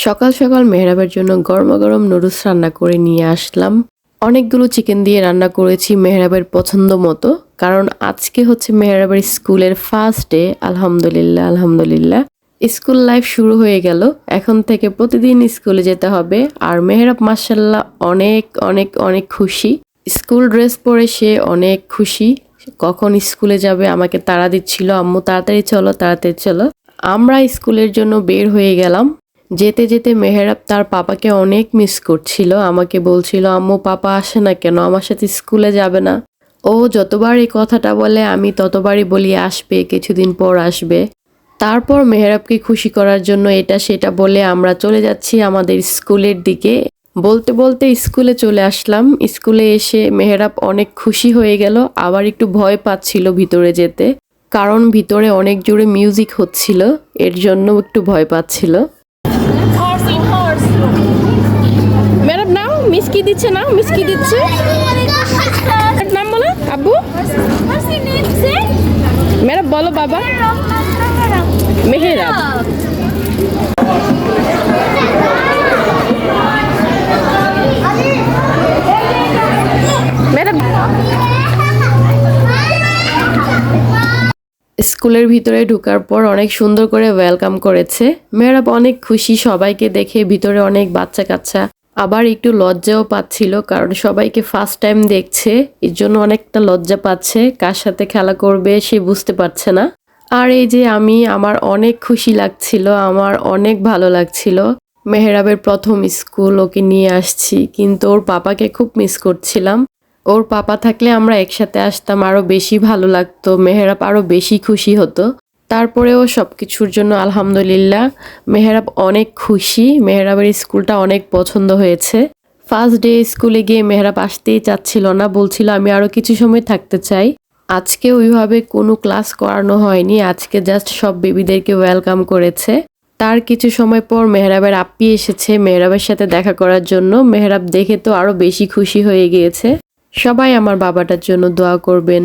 সকাল সকাল মেহরাবের জন্য গরমাগরম নুডলস রান্না করে নিয়ে আসলাম। অনেকগুলো চিকেন দিয়ে রান্না করেছি মেহরাবের পছন্দ মতো, কারণ আজকে হচ্ছে মেহরাবের স্কুলের ফার্স্ট ডে। আলহামদুলিল্লাহ আলহামদুলিল্লাহ, স্কুল লাইফ শুরু হয়ে গেল। এখন থেকে প্রতিদিন স্কুলে যেতে হবে। আর মেহরাব মাশাআল্লাহ অনেক অনেক অনেক খুশি। স্কুল ড্রেস পরে সে অনেক খুশি। কখন স্কুলে যাবে আমাকে তাড়া দিচ্ছিল, আম্মু তাড়াতাড়ি চলো তাড়াতাড়ি চলো। আমরা স্কুলের জন্য বের হয়ে গেলাম। যেতে যেতে মেহরাব তার পাপাকে অনেক মিস করছিল। আমাকে বলছিল, আম্মু পাপা আসে না কেন, আমার সাথে স্কুলে যাবে না? ও যতবার এই কথাটা বলে আমি ততবারই বলি আসবে, কিছুদিন পর আসবে। তারপর মেহরাবকে খুশি করার জন্য এটা সেটা বলে আমরা চলে যাচ্ছি আমাদের স্কুলের দিকে। বলতে বলতে স্কুলে চলে আসলাম। স্কুলে এসে মেহরাব অনেক খুশি হয়ে গেল, আবার একটু ভয় পাচ্ছিল ভিতরে যেতে, কারণ ভিতরে অনেক জোরে মিউজিক হচ্ছিল, এর জন্য একটু ভয় পাচ্ছিল। ম্যাডাম নাও মিষ্টি দিচ্ছে, নাও মিষ্টি দিচ্ছে। নাম বলো আব্বু। ম্যাডাম বলো বাবা। মেহেরাব। ম্যাডাম স্কুলের ভিতরে ঢোকার পর অনেক সুন্দর করে ওয়েলকাম করেছে। মেহরাব অনেক খুশি সবাইকে দেখে। ভিতরে অনেক বাচ্চা কাচ্চা, আবার একটু লজ্জাও পাচ্ছিল, কারণ সবাইকে ফার্স্ট টাইম দেখছে, এর জন্য অনেকটা লজ্জা পাচ্ছে। কার সাথে খেলা করবে সে বুঝতে পারছে না। আর এই যে আমার অনেক খুশি লাগছিল, আমার অনেক ভালো লাগছিল। মেহরাবের প্রথম স্কুল, ওকে নিয়ে আসছি, কিন্তু ওর পাপাকে খুব মিস করছিলাম। ওর পাপা থাকলে আমরা একসাথে আসতাম, আরো বেশি ভালো লাগতো, মেহরাব আরো বেশি খুশি হতো। তারপরেও সবকিছুর জন্য আলহামদুলিল্লাহ, মেহরাব অনেক খুশি। মেহরাবের স্কুলটা অনেক পছন্দ হয়েছে। ফার্স্ট ডে স্কুলে গিয়ে মেহরাব আসতেই চাচ্ছিল না, বলছিল আমি আরো কিছু সময় থাকতে চাই। আজকে ওইভাবে কোনো ক্লাস করানো হয়নি, আজকে জাস্ট সব বেবিদেরকে ওয়েলকাম করেছে। তার কিছু সময় পর মেহরাবের আপ্পি এসেছে মেহরাবের সাথে দেখা করার জন্য। মেহরাব দেখে তো আরো বেশি খুশি হয়ে গিয়েছে। সবাই আমার বাবাটার জন্য দোয়া করবেন।